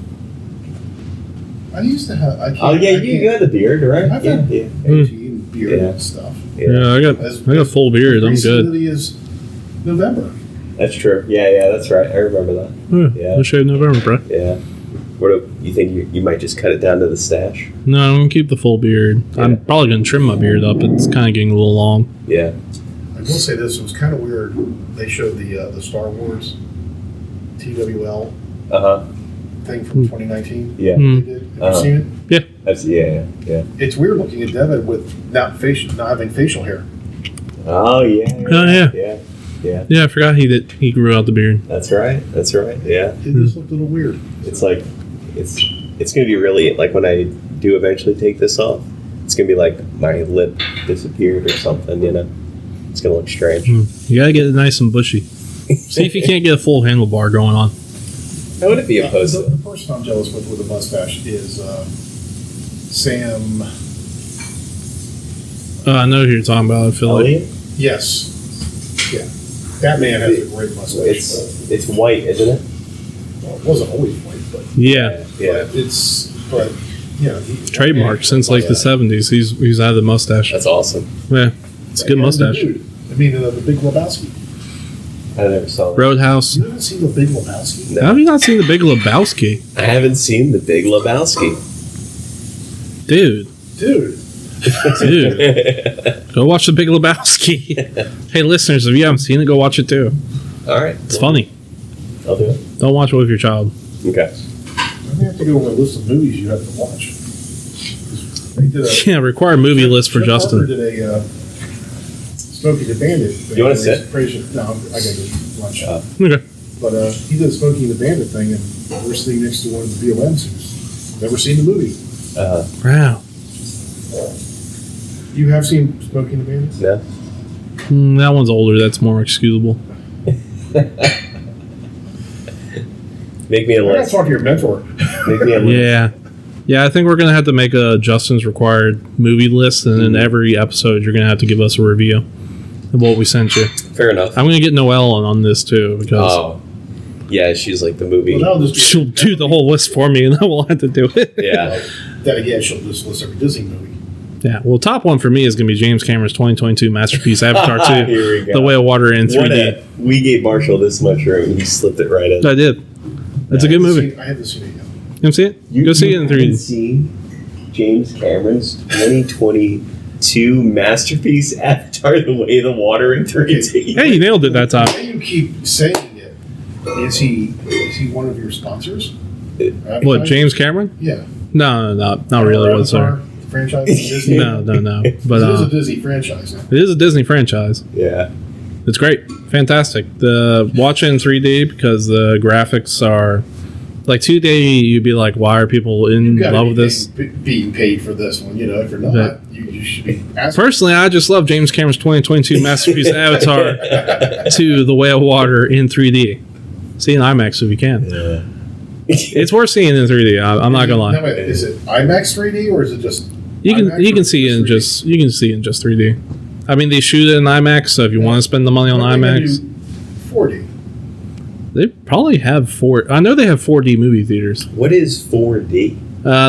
I used to have. I can't, Oh yeah, I you can't- got the beard, right? I've Yeah, had yeah, and beard Yeah. and stuff. Yeah, I got a full beard. I'm good. Recently is November. That's true. Yeah, that's right. I remember that. Yeah. Let's shave November, bro. Yeah. What do you think? You might just cut it down to the stash? No, I'm gonna keep the full beard. Yeah. I'm probably gonna trim my beard up. It's kind of getting a little long. Yeah. I will say this: it was kind of weird. They showed the Star Wars TWL thing from 2019. Yeah. Hmm. They did. Have you seen it? Yeah. It's weird looking at Devin with not having facial hair. Oh yeah. Oh, yeah. Yeah. Yeah, I forgot he grew out the beard. That's right. Yeah. It just looked a little weird. It's like it's gonna be really like when I do eventually take this off. It's gonna be like my lip disappeared or something. You know. It's gonna look strange. You gotta get it nice and bushy. See if you can't get a full handlebar going on. I wouldn't be opposed to The it. person I'm jealous with a mustache is Sam. I know who you're talking about. I feel like Elliot? Yes. Yeah. That man has a great mustache. It's white, isn't it? Well, it wasn't always white, but yeah, but you know, trademark since like the '70s. He's had the mustache. That's awesome. Yeah, it's a good mustache. I mean, the Big Lebowski. I never saw that. Roadhouse. You haven't seen the Big Lebowski? No. How have you not seen the Big Lebowski, I haven't seen the Big Lebowski. dude? Dude, Go watch the Big Lebowski. Hey, listeners, if you haven't seen it, go watch it too. All right. It's funny. I'll do it. Don't watch it with your child. Okay. I'm gonna have to go over a list of movies you have to watch. They did a Yeah, required movie list for Trip Justin. Parker did a Smokey the Bandit thing. You wanna sit? No, I gotta go lunch. Okay. But he did a Smokey the Bandit thing, and we're sitting next to one of the BOMs who's never seen the movie. Wow. You have seen Smokey the Bandit? No. That one's older. That's more excusable. Make me a I gotta list. talk to your mentor. Make me a list. Yeah. Yeah, I think we're going to have to make a Justin's required movie list, and in every episode, you're going to have to give us a review of what we sent you. Fair enough. I'm going to get Noelle on this too, because Oh. Yeah, she's like the movie. Well, that'll just be, she'll do the whole list for me, and then we'll have to do it. Yeah. Then again, she'll just list every Disney movie. Yeah. Well, top one for me is going to be James Cameron's 2022 masterpiece, Avatar 2, Here we go. The Way of Water in 3D. We gave Marshall this much room and he slipped it right in. I did. It's a good movie. I haven't seen it yet. You want to see it? Go see it in haven't 3D. seen James Cameron's 2022 masterpiece, Avatar: The Way of the Water in 3D. Hey, you nailed it that time. Why you keep saying it? Is he one of your sponsors? What, James Cameron? Yeah. No, not really. What's Avatar, there? the franchise? Disney? No. But it is a Disney franchise now. it is a Disney franchise. Yeah. It's great, fantastic. Watch it in 3D because the graphics are like 2D. You'd be like, why are people in You gotta love be with this? being paid for this one. You know, if you're not, But- you should be asking. Personally, I just love James Cameron's 2022 masterpiece Avatar 2, The Way of Water in 3D. See in IMAX if you can. Yeah. It's worth seeing in 3D. I'm not gonna No, lie. wait, is it IMAX 3D or is it just You IMAX can or see it in 3D? just 3D. I mean, they shoot it in IMAX, so if you want to spend the money on Why don't they IMAX, do 4D. they probably have 4. I know they have 4D movie theaters. What is 4D?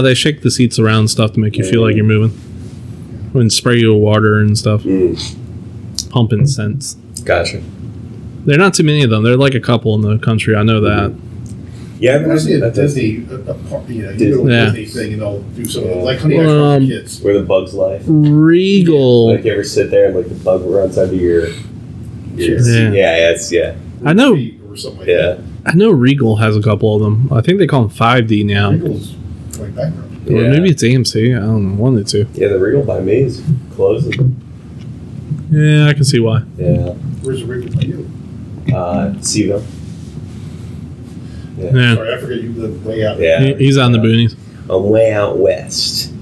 They shake the seats around and stuff to make you feel like you're moving, and spray you with water and stuff, pumping scents. Gotcha. There are not too many of them. There are like a couple in the country. I know that. Yeah, I see a that's Disney, you go to a Yeah. Disney thing and they'll do some Yeah. like Honey I Shrunk the Kids. where the bugs life. Regal. Like you ever sit there and like the bug runs under your Yeah. yeah. I know. Or something like Yeah. I know Regal has a couple of them. I think they call them 5D now. that. Regal's like background. Or maybe it's AMC. I don't know. One of the two. Yeah, the Regal by me is closing. Yeah, I can see why. Yeah. Where's the Regal by you? Seville. Yeah. Sorry, I forget you live way out. Yeah. He's out in the boonies. I'm way out west.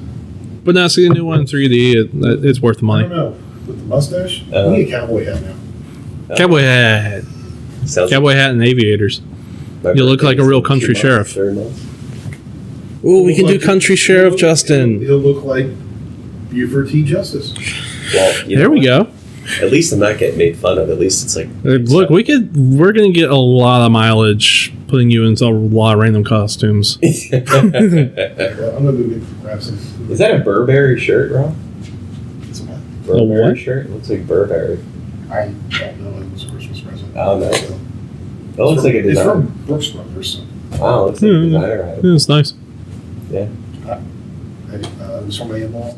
But now, see the new one in 3D. It's worth the I don't money. know. With the mustache? Uh-huh. We need a cowboy hat now. Cowboy hat. Sounds Cowboy hat and aviators. my You look like a birthday's real in 2 country months, sheriff. 3 months. Oh, we can do Like- country sheriff Justin. He'll look like Buford T. Justice. Well, There we go. At least I'm not getting made fun of. At least it's like Look, we're gonna get a lot of mileage putting you into a lot of random costumes. Is Well, I'm gonna go grab some. that a Burberry shirt, Rob? It's what? Burberry what? shirt? It looks like Burberry. I don't know. It was a Christmas present. Oh, no. So, That looks like a it's designer. from Brooks Brothers. So Wow, looks like a Hmm. designer item. Yeah, it's nice. Yeah, it was from my in-laws.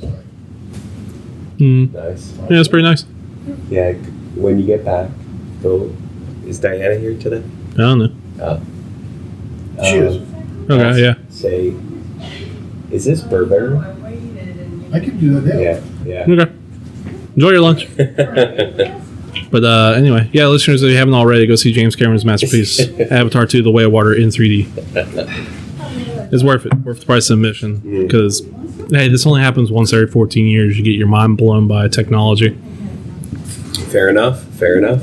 Mm. nice. Yeah, it's pretty nice. Yeah, when you get back, go. Is Diana here today? I don't know. Oh. She is. Okay, yeah. Say, is this Burberry? I can do that now. Yeah, yeah. Okay. Enjoy your lunch. But anyway, yeah, listeners, if you haven't already, go see James Cameron's masterpiece, Avatar 2: The Way of Water in 3D. It's worth it. Worth the price of admission. Because, hey, this only happens once every 14 years. You get your mind blown by technology. Fair enough. Fair enough.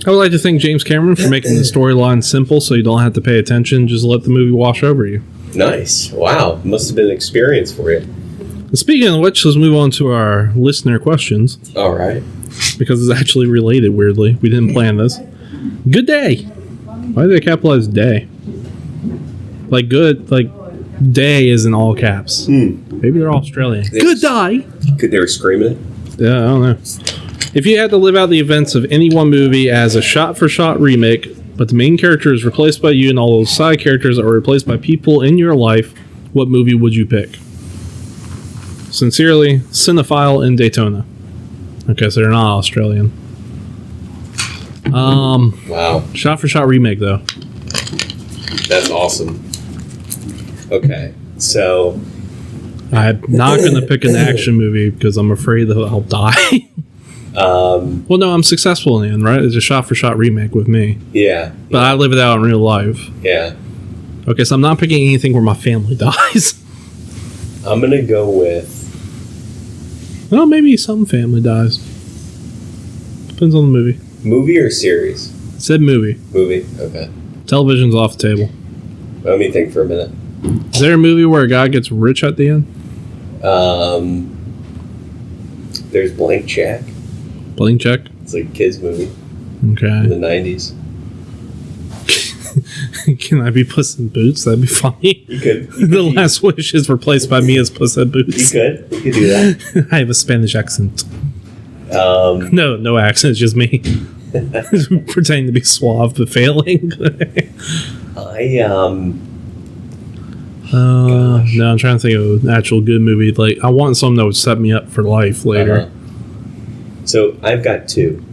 I would like to thank James Cameron for making the storyline simple so you don't have to pay attention. Just let the movie wash over you. Nice. Wow. Must have been an experience for you. And speaking of which, let's move on to our listener questions. All right. Because it's actually related, weirdly. We didn't plan this. Good day. Why did they capitalize day? Like good, like day is in all caps. Maybe they're Australian. Good day. They were screaming it. Yeah, I don't know. If you had to live out the events of any one movie as a shot-for-shot remake, but the main character is replaced by you and all those side characters are replaced by people in your life, what movie would you pick? Sincerely, Cinephile in Daytona. Okay, so they're not Australian. Wow. Shot-for-shot remake, though. That's awesome. Okay. So, I'm not going to pick an action movie because I'm afraid that I'll die. Well, no, I'm successful in the end, right? It's a shot-for-shot remake with me. yeah. But I live it out in real life. Yeah. Okay, so I'm not picking anything where my family dies. I'm going to go with. Well, maybe some family dies. Depends on the movie. Movie or series? It said movie. Movie. Okay. Television's off the table. Let me think for a minute. Is there a movie where a guy gets rich at the end? There's Blank Check. Blank check. It's like a kids movie in the Okay. 90s. Can I be Puss in Boots? That'd be funny. You could. The Last Wish is replaced by me as Puss in You Boots. could. You could do that. I have a Spanish accent. No accent, it's just me. Pretending to be suave but failing. No, I'm trying to think of an actual good movie. Like, I want something that would set me up for life later. Uh-huh. So I've got two.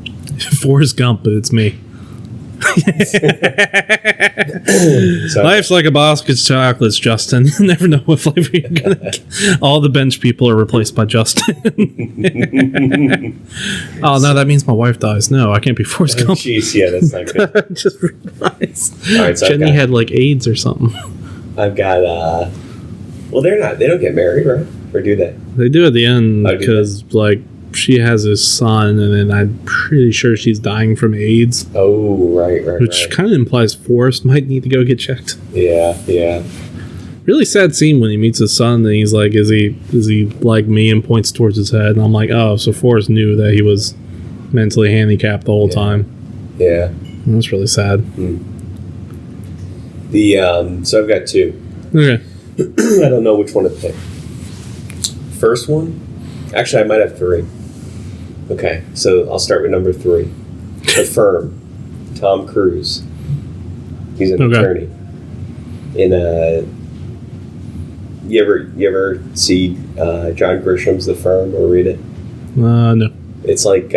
Forrest Gump, but it's me. So Life's like a box of chocolates, Justin. Never know what flavor you're gonna get. All the bench people are replaced by Justin. Oh no, that means my wife dies. No, I can't be Forrest Gump. jeez, yeah, that's not good. Just realized. All right, so Jenny had like AIDS or something. I've got. Well, they don't get married, right? Or do they? They do at the end Oh, do they? because like she has a son, and then I'm pretty sure she's dying from AIDS, Oh, right. which kind of implies Forrest might need to go get checked. Yeah. Really sad scene when he meets his son, and he's like, "Is he like me?" and points towards his head, and I'm like, "Oh, so Forrest knew that he was mentally handicapped the whole time." Yeah. That's really sad. So I've got two. Okay, I don't know which one to pick. First one, actually, I might have three. Okay, so I'll start with number 3. The Firm, Tom Cruise. He's an Okay. attorney. in a. You ever see John Grisham's The Firm or read it? No. It's like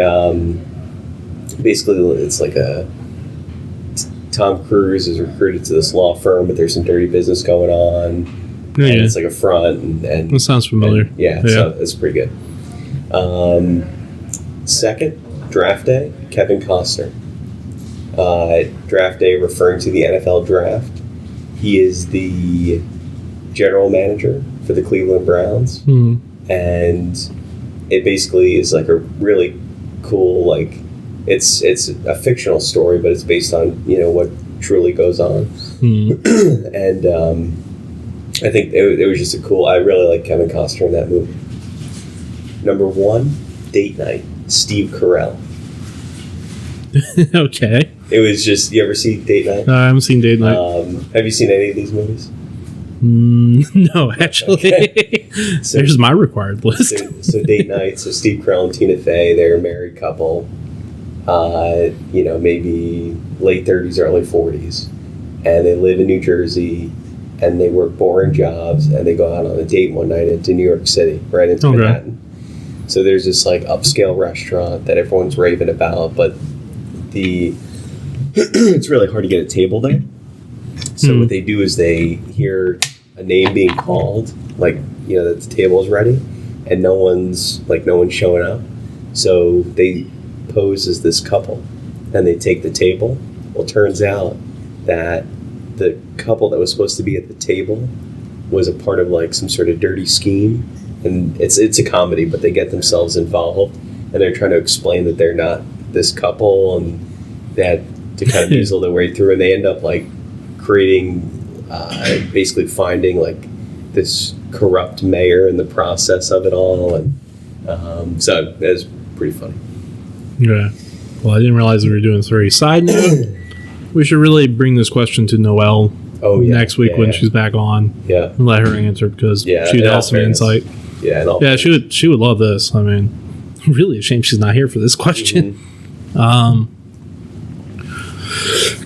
basically it's like a Tom Cruise is recruited to this law firm, but there's some dirty business going on, and it's like a front. And that sounds familiar. So it's pretty good. Second, Draft Day, Kevin Costner. Draft Day, referring to the NFL draft. He is the general manager for the Cleveland Browns, and it basically is like a really cool, like it's a fictional story, but it's based on what truly goes on. And I think it was just a cool. I really like Kevin Costner in that movie. Number 1, Date Night, Steve Carell. Okay. It was just, you ever see Date Night? No, I haven't seen Date Night. Have you seen any of these movies? No, actually. Okay. So, there's my required list. so Date Night, so Steve Carell and Tina Fey, they're a married couple, maybe late 30s, early 40s, and they live in New Jersey, and they work boring jobs, and they go out on a date one night into New York City, right into Manhattan. So there's this like upscale restaurant that everyone's raving about, but it's really hard to get a table there. So what they do is they hear a name being called, like that the table is ready, and no one's showing up. So they pose as this couple, and they take the table. Well, it turns out that the couple that was supposed to be at the table was a part of like some sort of dirty scheme, and it's a comedy, but they get themselves involved, and they're trying to explain that they're not this couple, and they had to kind of weasel their way through, and they end up like creating, basically finding like this corrupt mayor in the process of it all, and so it was pretty funny. Yeah. Well, I didn't realize we were doing 3. Side note, we should really bring this question to Noelle next week when she's back on. Yeah. And let her answer, because she would have some insight. Yeah. She would love this. I mean, really a shame she's not here for this question.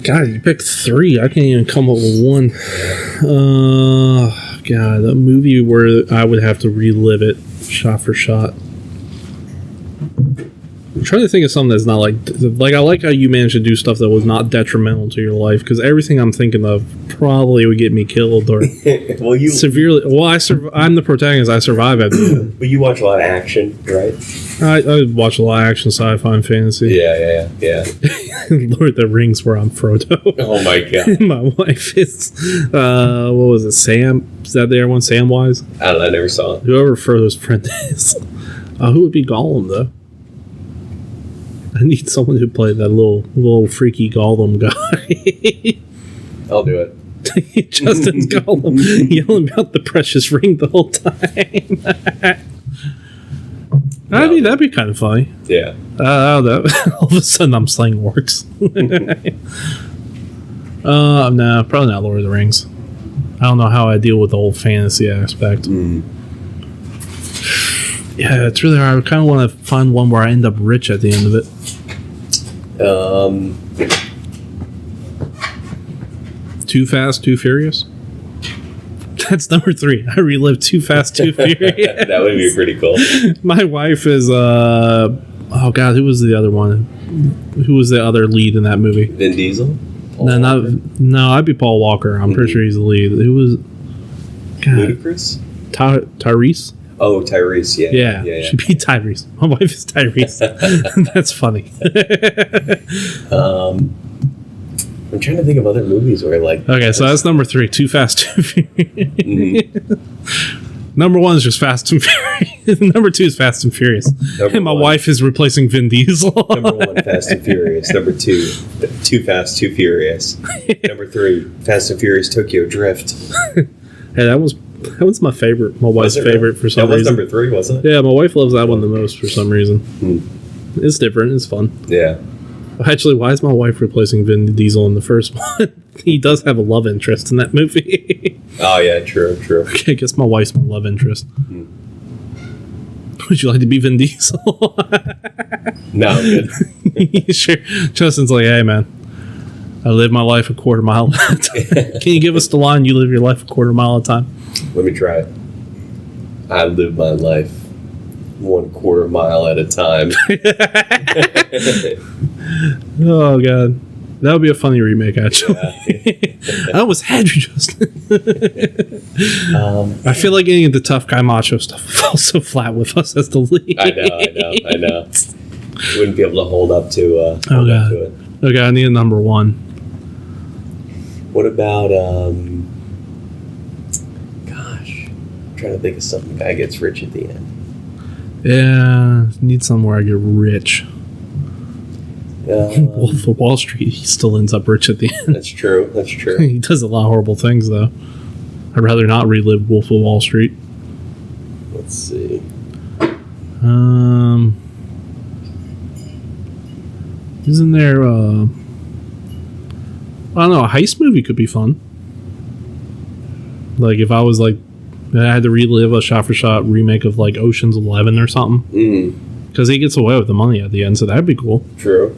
God, you picked 3. I can't even come up with 1. God, a movie where I would have to relive it shot for shot. I'm trying to think of something that's not like I like how you managed to do stuff that was not detrimental to your life, because everything I'm thinking of probably would get me killed or severely. Well, I'm the protagonist. I survive at the end. But you watch a lot of action, right? I watch a lot of action, sci-fi, and fantasy. Yeah. Lord of the Rings, where I'm Frodo. Oh my god. My wife is what was it? Sam? Is that the other one? Samwise? I don't know. I never saw it. Whoever Frodo's friend is. Who would be Gollum though? I need someone who played that little freaky Gollum guy. I'll do it. Justin's Gollum yelling about the precious ring the whole time. That'd be kind of funny. Yeah. All of a sudden I'm slaying orcs. No, probably not Lord of the Rings. I don't know how I deal with the whole fantasy aspect. Yeah, it's really hard. I kind of want to find one where I end up rich at the end of it. Too Fast, Too Furious? That's number 3. I relived Too Fast, Too Furious. That would be pretty cool. My wife is, oh God, who was the other one? Who was the other lead in that movie? Vin Diesel? No, I'd be Paul Walker. I'm pretty sure he's the lead. Who was... God. Ludacris? Tyrese? Oh, Tyrese, yeah. She'd be Tyrese. My wife is Tyrese. That's funny. I'm trying to think of other movies where Okay, so that's number 3, Too Fast, Too Furious. Number 1 is just Fast and Furious. Number 2 is Fast and Furious. And my wife is replacing Vin Diesel. Number 1, Fast and Furious. Number 2, Too Fast, Too Furious. Number 3, Fast and Furious Tokyo Drift. Hey, that was my favorite. My wife's favorite for some reason. That was number 3, wasn't it? Yeah, my wife loves that one the most for some reason. It's different. It's fun. Yeah. Actually, why is my wife replacing Vin Diesel in the first one? He does have a love interest in that movie. Oh, yeah, true. Okay, I guess my wife's my love interest. Would you like to be Vin Diesel? No, I'm good. Sure. Justin's like, hey, man, I live my life a quarter mile at a time. Can you give us the line, you live your life a quarter mile at a time? Let me try it. I live my life 1/4 mile at a time. Oh, God. That would be a funny remake, actually. Yeah. I almost had you, Justin. I feel like any of the tough guy macho stuff falls so flat with us as the lead. I know. Wouldn't be able to hold up to Oh, God. it. Okay, I need a number one. What about gosh, I'm trying to think of something. The guy gets rich at the end. Yeah, need somewhere I get rich. Wolf of Wall Street, he still ends up rich at the end. That's true. He does a lot of horrible things, though. I'd rather not relive Wolf of Wall Street. Let's see. Isn't there, I don't know, a heist movie could be fun. Like, if I was, like, I had to relive a shot-for-shot remake of, like, Ocean's 11 or something. Because he gets away with the money at the end, so that'd be cool. True.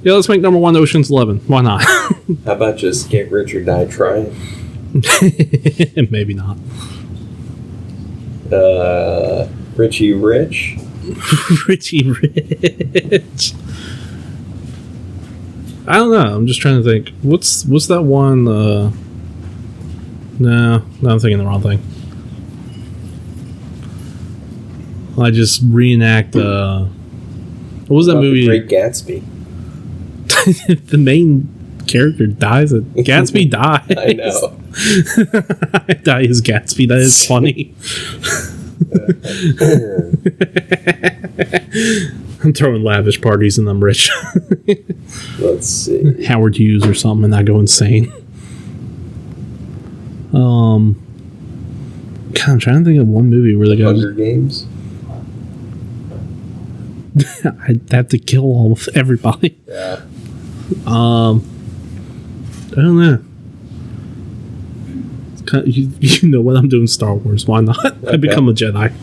Yeah, let's make number one Ocean's 11. Why not? How about just get rich or die trying? Maybe not. Richie Rich? Richie Rich. I don't know. I'm just trying to think. What's that one? No, I'm thinking the wrong thing. I just reenact. What was that movie? Great Gatsby. The main character dies. Gatsby dies. I know. I die as Gatsby. That is funny. I'm throwing lavish parties and I'm rich. Let's see. Howard Hughes or something, and I go insane. God, I'm trying to think of one movie where the guy. Hunger Games. I'd have to kill all of everybody. Yeah. I don't know. It's kind of, you know what? I'm doing Star Wars. Why not? Okay. I become a Jedi.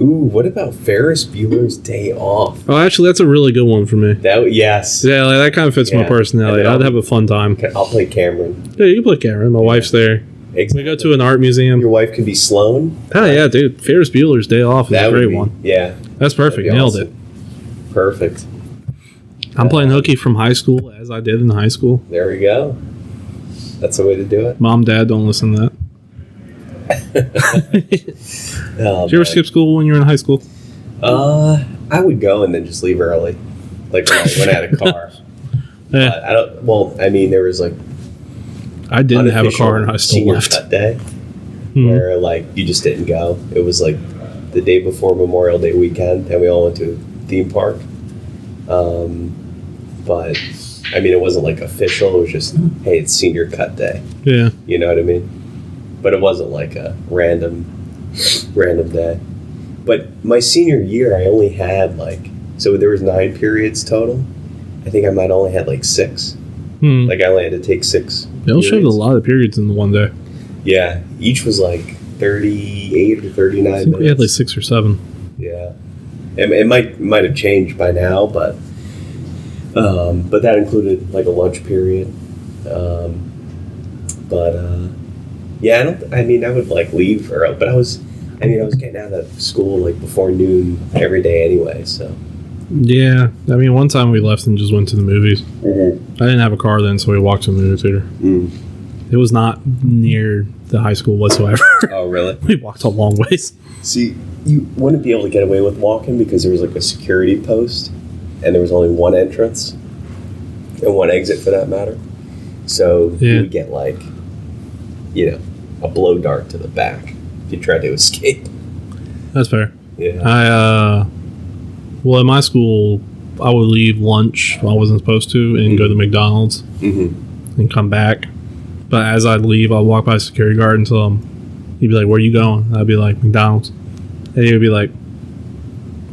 Ooh, what about Ferris Bueller's Day Off? Oh, actually, that's a really good one for me. Yes. Yeah, like, that kind of fits my Yeah. personality. I'd have a fun time. I'll play Cameron. Yeah, you can play Karen. My wife's there. We go to an art museum. Your wife could be Sloane. Oh, yeah, dude. Ferris Bueller's Day Off is That a would great be- one. Yeah. That's perfect. That'd be Nailed awesome. Perfect. it. I'm playing hooky from high school as I did in high school. There we go. That's the way to do it. Mom, Dad, don't listen to that. Oh, Did you ever skip school when you were in high school? I would go and then just leave early, like when I had a car. Yeah. I don't. Well, I mean, there was like I didn't have a car and I still senior left. cut day Hmm. where like you just didn't go. It was like the day before Memorial Day weekend, and we all went to a theme park. But I mean, it wasn't like official. It was just, hey, it's senior cut day. Yeah. You know what I mean? But it wasn't like a random day. But my senior year, I only had so there was 9 periods total. I think I might only had 6. Hmm. Like I only had to take 6. They'll show a periods. lot of periods in the one day. Yeah, each was 38 or 39 I think minutes. we had 6 or 7. Yeah, it might have changed by now, but that included a lunch period. Yeah, I would leave early, but I was getting out of school before noon every day anyway. So Yeah. I mean, one time we left and just went to the movies. I didn't have a car then, so we walked to the movie theater. It was not near the high school whatsoever. Oh, really? We walked a long ways. See, you wouldn't be able to get away with walking because there was a security post, and there was only one entrance and one exit for that matter. So you would get a blow dart to the back if you tried to escape. That's fair. Yeah. Well, at my school, I would leave lunch I wasn't supposed to and go to McDonald's and come back. But as I'd leave, I'd walk by a security guard and tell him, he'd be like, "Where are you going?" I'd be like, "McDonald's." And he would be like,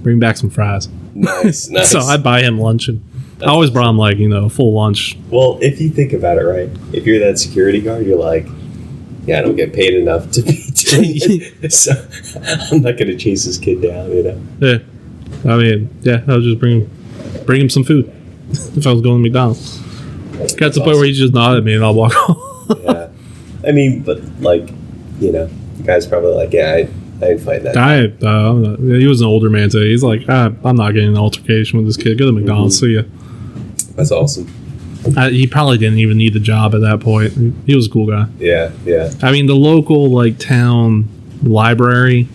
"Bring back some fries." Nice. So I'd buy him lunch, and I always brought him a full lunch. Well, if you think about it, right? If you're that security guard, you're like, yeah, I don't get paid enough to be doing it, so I'm not going to chase this kid down, Yeah. I mean, yeah, I would just bring him some food if I was going to McDonald's. Got to the point where he just nodded at me and I'll walk off. Yeah. I mean, but like, you know, the guy's probably like, yeah, I ain't fighting that. He was an older man too. He's like, I'm not getting an altercation with this kid. Go to McDonald's. See ya. That's awesome. He probably didn't even need the job at that point. He was a cool guy. Yeah, yeah. I mean, the local like town library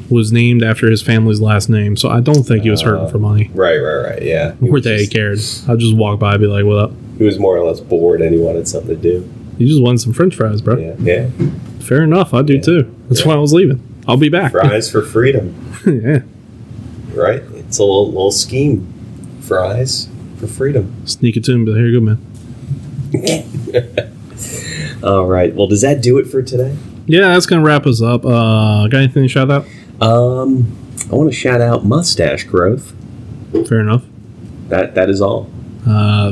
was named after his family's last name, so I don't think he was hurting for money. Right. Yeah. Or they cared. I'd just walk by and be like, "What up?" He was more or less bored and he wanted something to do. He just wanted some French fries, bro. Yeah. Fair enough. I do too. That's why I was leaving. I'll be back. Fries for freedom. Yeah. Right? It's a little scheme. Fries for freedom. Sneak it to him, but here you go, man. All right. Well, does that do it for today? Yeah, that's gonna wrap us up. Got anything to shout out? I want to shout out mustache growth. Fair enough. That is all.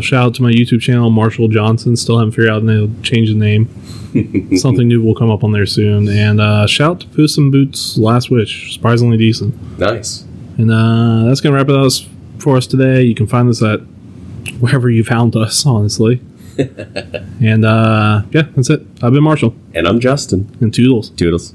Shout out to my YouTube channel, Marshall Johnson. Still haven't figured out how to change the name. Something new will come up on there soon. And shout out to Puss in Boots' Last Wish. Surprisingly decent. Nice. And that's going to wrap it up for us today. You can find us at wherever you found us, honestly. And yeah, that's it. I've been Marshall. And I'm Justin. And toodles. Toodles.